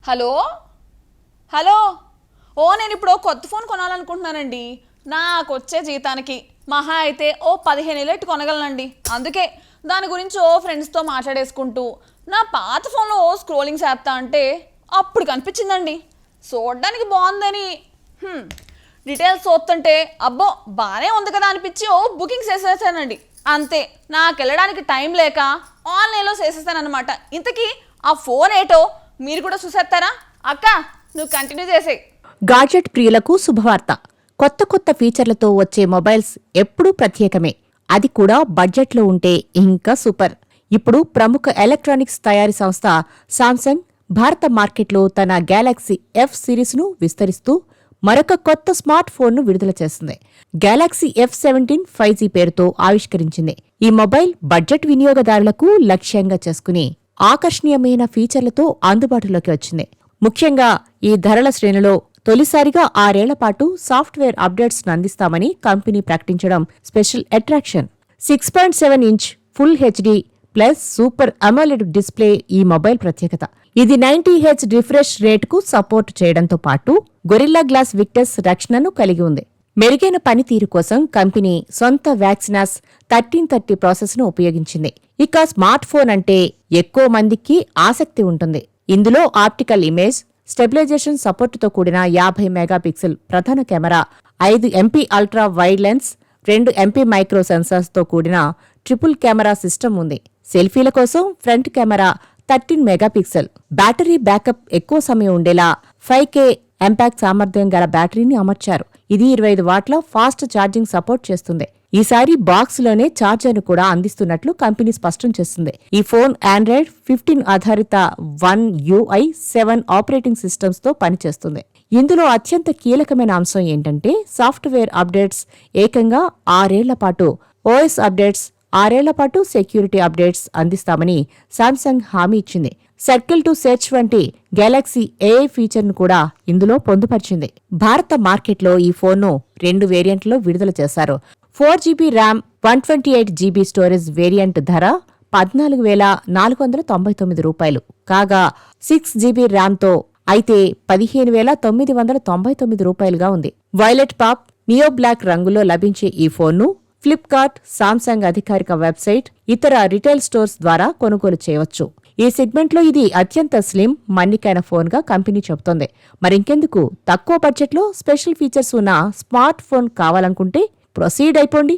Hello hello ఓ నేను ఇప్పుడు కొత్త ఫోన్ కొనాలనుకుంటున్నానండి. నాకు వచ్చే జీతానికి మహా అయితే ఓ 15,000 కొనగలనండి. అందుకే దాని గురించి ఓ ఫ్రెండ్స్తో మాట్లాడేసుకుంటూ నా పాత ఫోన్లో ఓ స్క్రోలింగ్ చేస్తా అంటే అప్పుడు కనిపించిందండి చూడడానికి బాగుందని. డీటెయిల్స్ చూస్తుంటే అబ్బో బాగానే ఉంది కదా అనిపించి ఓ బుకింగ్ చేసేసానండి. అంతే, నాకు వెళ్ళడానికి టైం లేక ఆన్లైన్లో చేసేసానమాట. ఇంతకీ ఆ ఫోన్ ఏటో మీరు కూడా చూసేస్తారా? అక్క నువ్వు కంటిన్యూ చేసేయి. గాడ్జెట్ ప్రియులకు శుభవార్త. కొత్త కొత్త ఫీచర్లతో వచ్చే మొబైల్స్ ఎప్పుడూ ప్రత్యేకమే. అది కూడా బడ్జెట్లో ఉంటే ఇంకా సూపర్. ఇప్పుడు ప్రముఖ ఎలక్ట్రానిక్స్ తయారీ సంస్థ సామ్సంగ్ భారత మార్కెట్లో తన గ్యాలక్సీ ఎఫ్ సిరీస్ను విస్తరిస్తూ మరొక కొత్త స్మార్ట్ ఫోన్ను విడుదల చేస్తుంది. గ్యాలక్సీ F17 5G పేరుతో ఆవిష్కరించింది. ఈ మొబైల్ బడ్జెట్ వినియోగదారులకు లక్ష్యంగా చేసుకుని ఆకర్షణీయమైన ఫీచర్లతో అందుబాటులోకి వచ్చింది. ముఖ్యంగా ఈ ధరల శ్రేణిలో తొలిసారిగా 6 ఏళ్ల పాటు సాఫ్ట్వేర్ అప్డేట్స్ అందిస్తామని కంపెనీ ప్రకటించడం special attraction. 6.7 inch full HD plus super AMOLED display ఈ మొబైల్ ప్రత్యేకత. ఇది 90Hz రిఫ్రెష్ రేటుకు సపోర్ట్ చేయడంతో పాటు గొరిల్లా గ్లాస్ విక్టస్ రక్షణను కలిగి ఉంది. మెరుగైన పనితీరు కోసం కంపెనీ సొంత వ్యాక్సినాస్ 1330 ప్రాసెస్ను ఉపయోగించింది. ఇక స్మార్ట్ ఫోన్ అంటే ఎక్కువ మందికి ఆసక్తి ఉంటుంది. ఇందులో ఆప్టికల్ ఇమేజ్ స్టెబిలైజేషన్ సపోర్టుతో కూడిన 50 మెగాపిక్సెల్ ప్రధాన camera, 5 MP ultra wide lens, 2 MP micro సెన్సార్స్తో కూడిన ట్రిపుల్ కెమెరా సిస్టమ్ ఉంది. సెల్ఫీల కోసం front camera 13 megapixel. Battery backup ఎక్కువ సమయం ఉండేలా 5K ఎంపాక్ట్ సామర్థ్యం గల బ్యాటరీని అమర్చారు. ఇది 25 వాట్ల ఫాస్ట్ ఛార్జింగ్ సపోర్ట్ చేస్తుంది. ఈసారి బాక్స్లోనే ఛార్జర్ను కూడా అందిస్తున్నట్లు కంపెనీ స్పష్టం చేస్తుంది. ఈ ఫోన్ ఆండ్రాయిడ్ 15 ఆధారిత One UI 7 ఆపరేటింగ్ సిస్టమ్స్తో పనిచేస్తుంది. ఇందులో అత్యంత కీలకమైన అంశం ఏంటంటే సాఫ్ట్వేర్ అప్డేట్స్. ఏకంగా 6 ఏళ్ల పాటు OS అప్డేట్స్, 6 ఏళ్ల పాటు సెక్యూరిటీ అప్డేట్స్ అందిస్తామని సామ్సంగ్ హామీ ఇచ్చింది. సర్కిల్ టు సెర్చ్ వంటి గెలాక్సీ AI ఫీచర్ను కూడా ఇందులో పొందుపరిచింది. భారత మార్కెట్లో ఈ ఫోన్ను 2 వేరియంట్లో విడుదల చేశారు. 4GB RAM, 128GB storage variant ధర 14,499 రూపాయలు కాగా 6GB ర్యామ్తో అయితే 15,999 రూపాయలుగా ఉంది. వైలెట్ పాప్, నియో బ్లాక్ రంగులో లభించే ఈ ఫోన్ను ఫ్లిప్కార్ట్, సామ్సంగ్ అధికారిక వెబ్సైట్, ఇతర రిటైల్ స్టోర్స్ ద్వారా కొనుగోలు చేయవచ్చు. ఈ సెగ్మెంట్లో ఇది అత్యంత స్లిమ్, మన్నికైన ఫోన్గా కంపెనీ చెబుతోంది. మరింకెందుకు, తక్కువ బడ్జెట్లో స్పెషల్ ఫీచర్స్ ఉన్న స్మార్ట్ ఫోన్ కావాలనుకుంటే ప్రొసీడ్ అయిపోండి.